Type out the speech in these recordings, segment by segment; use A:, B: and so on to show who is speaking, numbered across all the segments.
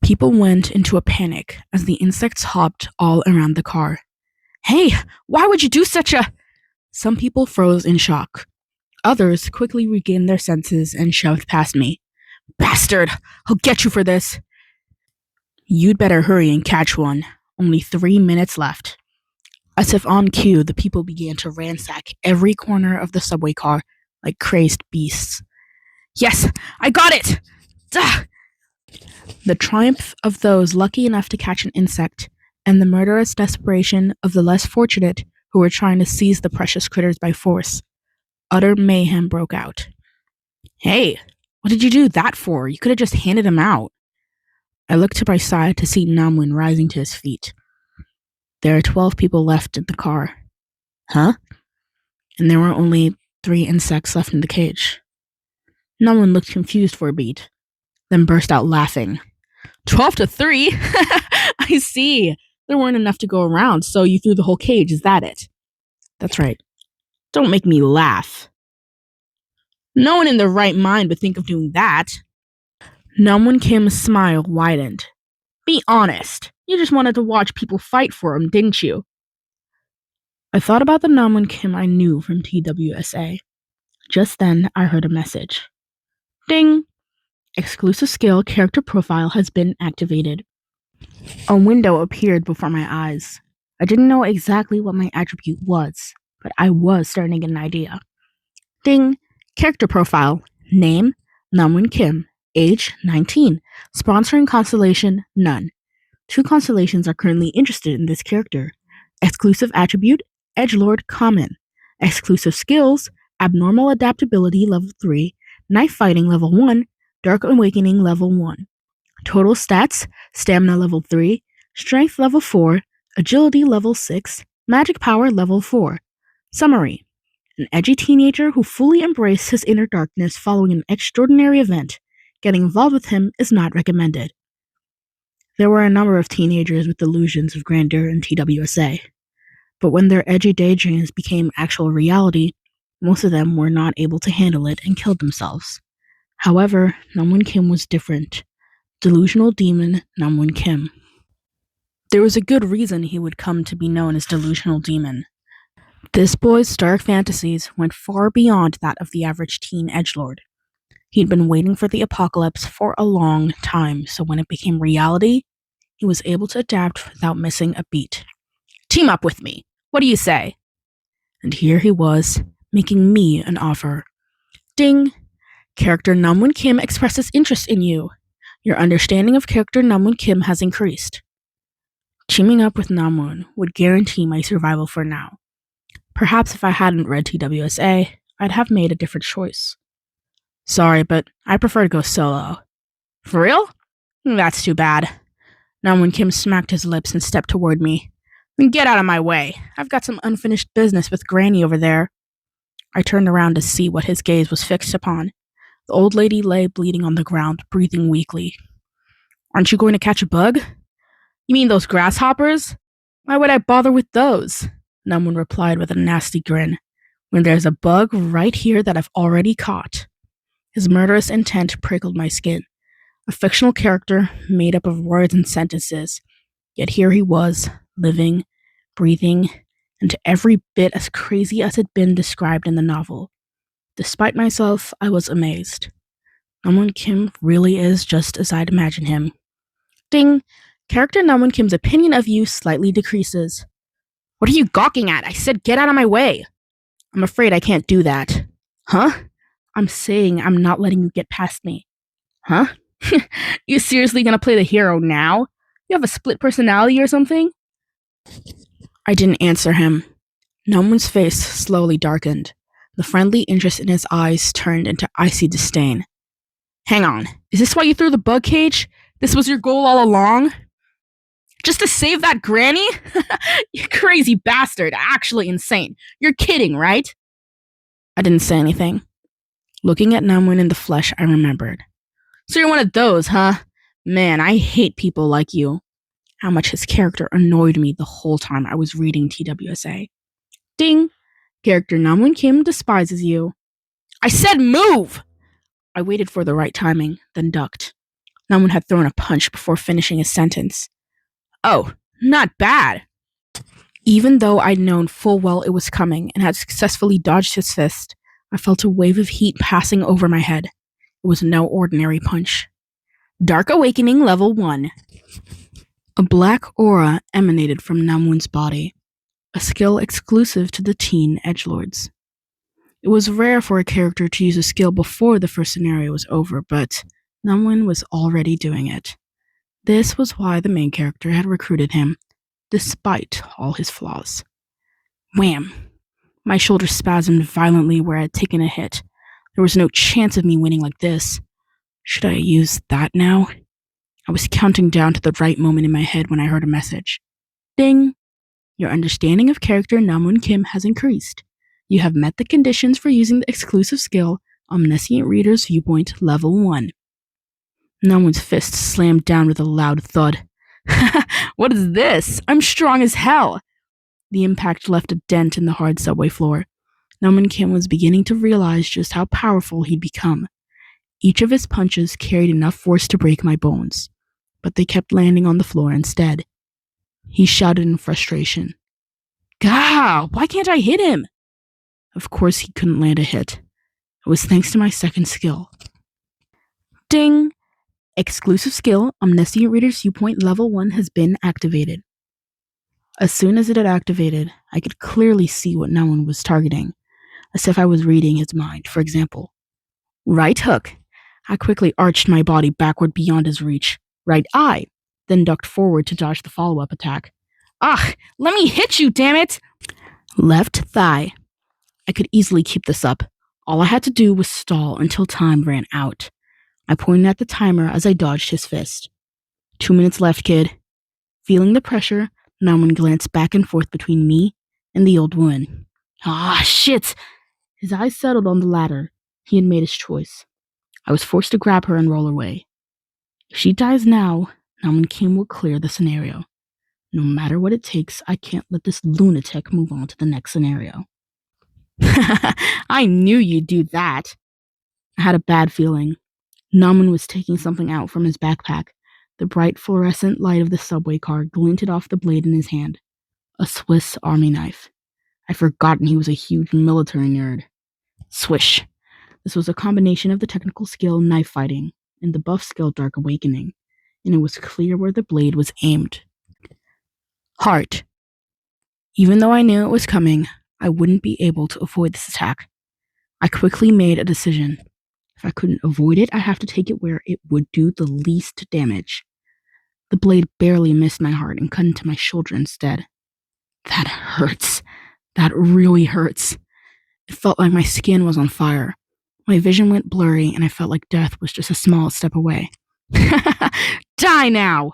A: People went into a panic as the insects hopped all around the car. Hey, why would you do such a... Some people froze in shock. Others quickly regained their senses and shoved past me. Bastard! I'll get you for this! You'd better hurry and catch one. Only 3 minutes left. As if on cue, the people began to ransack every corner of the subway car like crazed beasts. Yes, I got it! Duh! The triumph of those lucky enough to catch an insect, and the murderous desperation of the less fortunate who were trying to seize the precious critters by force. Utter mayhem broke out. Hey, what did you do that for? You could have just handed him out. I looked to my side to see Namwin rising to his feet. There are 12 people left in the car. Huh? And there were only 3 insects left in the cage. Namwin looked confused for a beat, then burst out laughing. 12-3? I see. There weren't enough to go around, so you threw the whole cage, is that it? That's right. Don't make me laugh. No one in their right mind would think of doing that. Namwon Kim's smile widened. Be honest. You just wanted to watch people fight for him, didn't you? I thought about the Namwon Kim I knew from TWSA. Just then, I heard a message. Ding! Exclusive skill character profile has been activated. A window appeared before my eyes. I didn't know exactly what my attribute was, but I was starting to get an idea. Ding! Character profile. Name, Namwon Kim. Age, 19. Sponsoring constellation, none. 2 constellations are currently interested in this character. Exclusive attribute, Edgelord common. Exclusive skills, abnormal adaptability level 3, knife fighting level 1, dark awakening level 1. Total stats, stamina level 3, strength level 4, agility level 6, magic power level 4. Summary. An edgy teenager who fully embraced his inner darkness following an extraordinary event. Getting involved with him is not recommended. There were a number of teenagers with delusions of grandeur in TWSA, but when their edgy daydreams became actual reality, most of them were not able to handle it and killed themselves. However, Namwon Kim was different. Delusional demon Namwon Kim. There was a good reason he would come to be known as Delusional Demon. This boy's dark fantasies went far beyond that of the average teen edgelord. He'd been waiting for the apocalypse for a long time, so when it became reality, he was able to adapt without missing a beat. Team up with me. What do you say? And here he was, making me an offer. Ding! Character Namwon Kim expresses interest in you. Your understanding of character Namwon Kim has increased. Teaming up with Namwon would guarantee my survival for now. Perhaps if I hadn't read TWSA, I'd have made a different choice. Sorry, but I prefer to go solo. For real? That's too bad. Namwon Kim smacked his lips and stepped toward me. Then get out of my way. I've got some unfinished business with Granny over there. I turned around to see what his gaze was fixed upon. The old lady lay bleeding on the ground, breathing weakly. Aren't you going to catch a bug? You mean those grasshoppers? Why would I bother with those? Namwon replied with a nasty grin. When there's a bug right here that I've already caught. His murderous intent prickled my skin. A fictional character made up of words and sentences. Yet here he was, living, breathing, and every bit as crazy as had been described in the novel. Despite myself, I was amazed. Namwon Kim really is just as I'd imagine him. Ding! Character Namwon Kim's opinion of you slightly decreases. What are you gawking at? I said get out of my way. I'm afraid I can't do that. Huh? I'm saying I'm not letting you get past me. Huh? You seriously gonna play the hero now? You have a split personality or something? I didn't answer him. Namwon's face slowly darkened. The friendly interest in his eyes turned into icy disdain. Hang on, is this why you threw the bug cage? This was your goal all along? Just to save that granny? You crazy bastard, actually insane. You're kidding, right? I didn't say anything. Looking at Namwon in the flesh, I remembered. So you're one of those, huh? Man, I hate people like you. How much his character annoyed me the whole time I was reading TWSA. Ding! Character Namwon Kim despises you. I said move! I waited for the right timing, then ducked. Namun had thrown a punch before finishing his sentence. Oh, not bad. Even though I'd known full well it was coming and had successfully dodged his fist, I felt a wave of heat passing over my head. It was no ordinary punch. Dark Awakening Level 1. A black aura emanated from Namwon's body, a skill exclusive to the teen edgelords. It was rare for a character to use a skill before the first scenario was over, but Namwon was already doing it. This was why the main character had recruited him, despite all his flaws. Wham! My shoulder spasmed violently where I had taken a hit. There was no chance of me winning like this. Should I use that now? I was counting down to the right moment in my head when I heard a message. Ding! Your understanding of character Namwon Kim has increased. You have met the conditions for using the exclusive skill Omniscient Reader's Viewpoint Level 1. Namwon's fist slammed down with a loud thud. What is this? I'm strong as hell! The impact left a dent in the hard subway floor. Namwon Kim was beginning to realize just how powerful he'd become. Each of his punches carried enough force to break my bones, but they kept landing on the floor instead. He shouted in frustration. Gah! Why can't I hit him? Of course he couldn't land a hit. It was thanks to my second skill. Ding! Exclusive skill Omniscient Reader's Viewpoint Level 1 has been activated. As soon as it had activated, I could clearly see what Namwon was targeting, as if I was reading his mind. For example, right hook. I quickly arched my body backward beyond his reach. Right eye, then ducked forward to dodge the follow-up attack. Ah, let me hit you, damn it! Left thigh. I could easily keep this up. All I had to do was stall until time ran out. I pointed at the timer as I dodged his fist. 2 minutes left, kid. Feeling the pressure, Namwon glanced back and forth between me and the old woman. Ah, shit! His eyes settled on the latter. He had made his choice. I was forced to grab her and roll away. If she dies now, Namwon Kim will clear the scenario. No matter what it takes, I can't let this lunatic move on to the next scenario. I knew you'd do that. I had a bad feeling. Namwon was taking something out from his backpack. The bright fluorescent light of the subway car glinted off the blade in his hand. A Swiss Army knife. I'd forgotten he was a huge military nerd. Swish. This was a combination of the technical skill knife fighting and the buff skill Dark Awakening, and it was clear where the blade was aimed. Heart. Even though I knew it was coming, I wouldn't be able to avoid this attack. I quickly made a decision. If I couldn't avoid it, I'd have to take it where it would do the least damage. The blade barely missed my heart and cut into my shoulder instead. That hurts. That really hurts. It felt like my skin was on fire. My vision went blurry and I felt like death was just a small step away. Die now!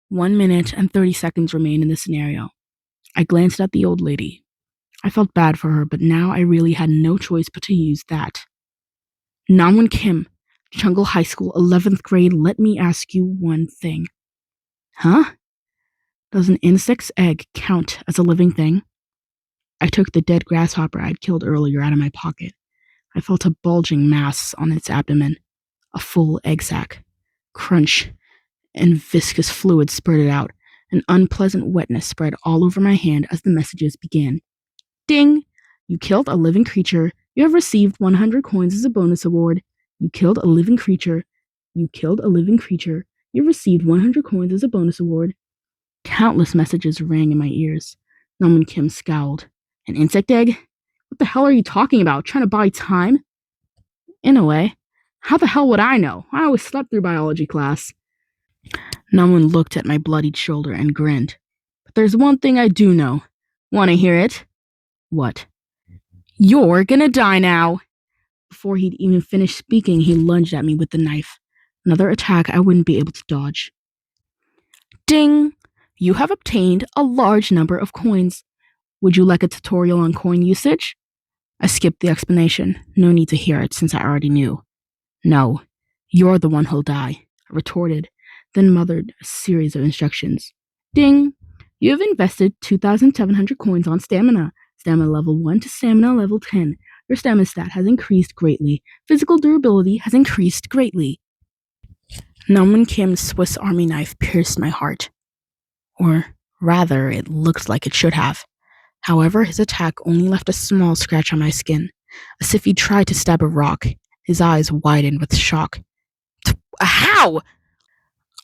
A: 1 minute and 30 seconds remained in the scenario. I glanced at the old lady. I felt bad for her, but now I really had no choice but to use that. Namwon Kim, Chungle High School, 11th grade, let me ask you one thing. Huh? Does an insect's egg count as a living thing? I took the dead grasshopper I'd killed earlier out of my pocket. I felt a bulging mass on its abdomen, a full egg sac. Crunch, and viscous fluid spurted out. An unpleasant wetness spread all over my hand as the messages began. Ding! You killed a living creature. You have received 100 coins as a bonus award. You killed a living creature. You killed a living creature. You received 100 coins as a bonus award. Countless messages rang in my ears. Namwon Kim scowled. An insect egg? What the hell are you talking about? Trying to buy time? In a way. How the hell would I know? I always slept through biology class. Namwon looked at my bloodied shoulder and grinned. But there's one thing I do know. Want to hear it? What? You're gonna die now! Before he'd even finished speaking, he lunged at me with the knife. Another attack I wouldn't be able to dodge. Ding! You have obtained a large number of coins. Would you like a tutorial on coin usage? I skipped the explanation. No need to hear it since I already knew. No, you're the one who'll die, I retorted, then muttered a series of instructions. Ding! You have invested 2,700 coins on stamina. Stamina level 1 to stamina level 10. Your stamina stat has increased greatly. Physical durability has increased greatly. Namun Kim's Swiss Army knife pierced my heart. Or rather, it looked like it should have. However, his attack only left a small scratch on my skin, as if he tried to stab a rock. His eyes widened with shock. How?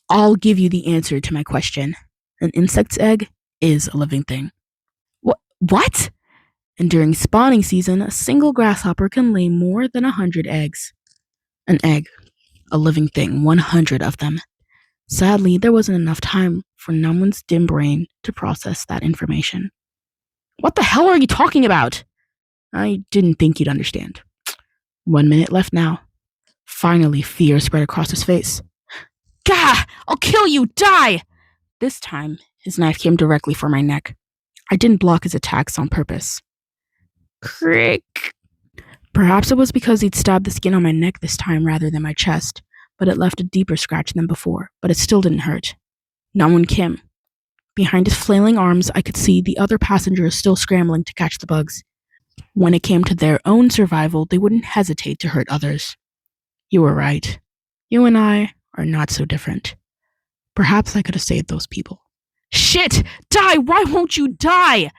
A: I'll give you the answer to my question. An insect's egg is a living thing. What? And during spawning season, a single grasshopper can lay more than 100 eggs. An egg, a living thing, 100 of them. Sadly, there wasn't enough time for Namun's dim brain to process that information. What the hell are you talking about? I didn't think you'd understand. 1 minute left now. Finally, fear spread across his face. Gah! I'll kill you! Die! This time, his knife came directly for my neck. I didn't block his attacks on purpose. Crick. Perhaps it was because he'd stabbed the skin on my neck this time rather than my chest, but it left a deeper scratch than before, but it still didn't hurt. Namun Kim. Behind his flailing arms, I could see the other passengers still scrambling to catch the bugs. When it came to their own survival, they wouldn't hesitate to hurt others. You were right. You and I are not so different. Perhaps I could have saved those people. Shit! Die! Why won't you die?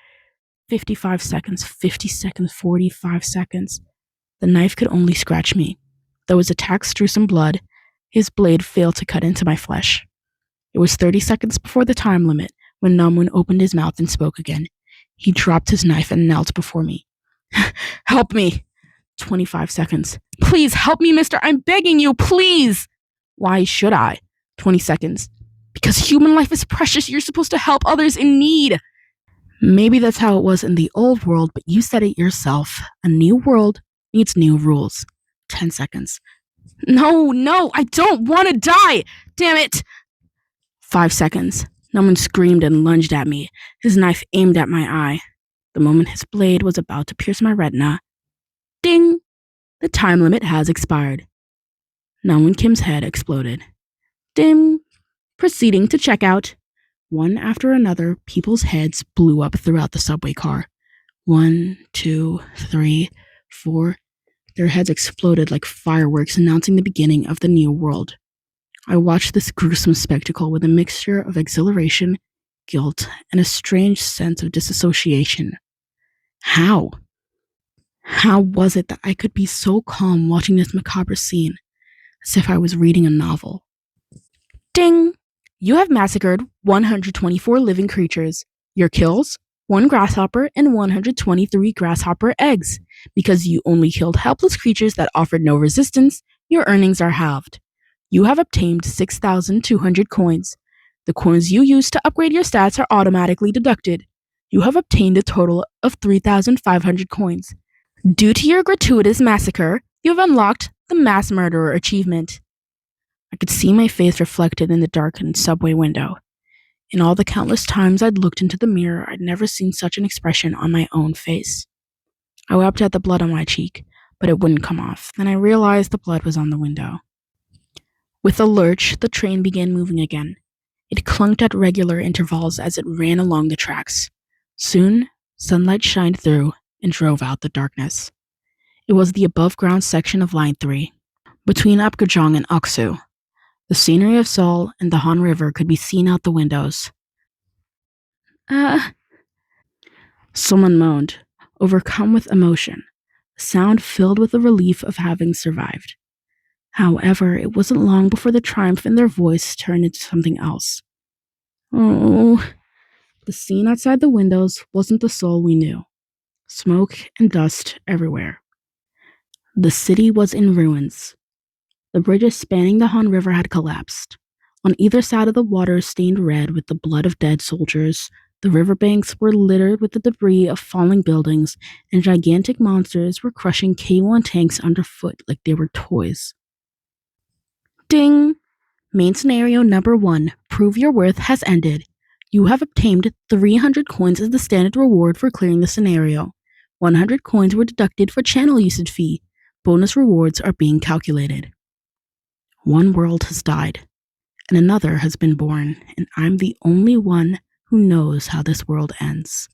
A: 55 seconds, 50 seconds, 45 seconds. The knife could only scratch me. Though his attacks drew some blood, his blade failed to cut into my flesh. It was 30 seconds before the time limit when Namun opened his mouth and spoke again. He dropped his knife and knelt before me. Help me! 25 seconds. Please help me, mister! I'm begging you, please! Why should I? 20 seconds. Because human life is precious. You're supposed to help others in need. Maybe that's how it was in the old world, but you said it yourself. A new world needs new rules. 10 seconds. No, I don't want to die! Damn it! 5 seconds. Namun screamed and lunged at me, his knife aimed at my eye. The moment his blade was about to pierce my retina, ding! The time limit has expired. Namun Kim's head exploded. Ding! Proceeding to checkout. One after another, people's heads blew up throughout the subway car. 1, 2, 3, 4. Their heads exploded like fireworks, announcing the beginning of the new world. I watched this gruesome spectacle with a mixture of exhilaration, guilt, and a strange sense of disassociation. How? How was it that I could be so calm watching this macabre scene, as if I was reading a novel? Ding! You have massacred 124 living creatures. Your kills? 1 grasshopper and 123 grasshopper eggs. Because you only killed helpless creatures that offered no resistance, your earnings are halved. You have obtained 6,200 coins. The coins you use to upgrade your stats are automatically deducted. You have obtained a total of 3,500 coins. Due to your gratuitous massacre, you have unlocked the Mass Murderer achievement. I could see my face reflected in the darkened subway window. In all the countless times I'd looked into the mirror, I'd never seen such an expression on my own face. I wiped at the blood on my cheek, but it wouldn't come off. Then I realized the blood was on the window. With a lurch, the train began moving again. It clunked at regular intervals as it ran along the tracks. Soon, sunlight shined through and drove out the darkness. It was the above-ground section of Line 3, between Apgujeong and Aksu. The scenery of Seoul and the Han River could be seen out the windows. Someone moaned, overcome with emotion, the sound filled with the relief of having survived. However, it wasn't long before the triumph in their voice turned into something else. Oh, the scene outside the windows wasn't the Seoul we knew. Smoke and dust everywhere. The city was in ruins. The bridges spanning the Han River had collapsed. On either side of the water stained red with the blood of dead soldiers, the riverbanks were littered with the debris of falling buildings, and gigantic monsters were crushing K-1 tanks underfoot like they were toys. Ding! Main scenario number 1, Prove Your Worth, has ended. You have obtained 300 coins as the standard reward for clearing the scenario. 100 coins were deducted for channel usage fee. Bonus rewards are being calculated. One world has died, and another has been born, and I'm the only one who knows how this world ends.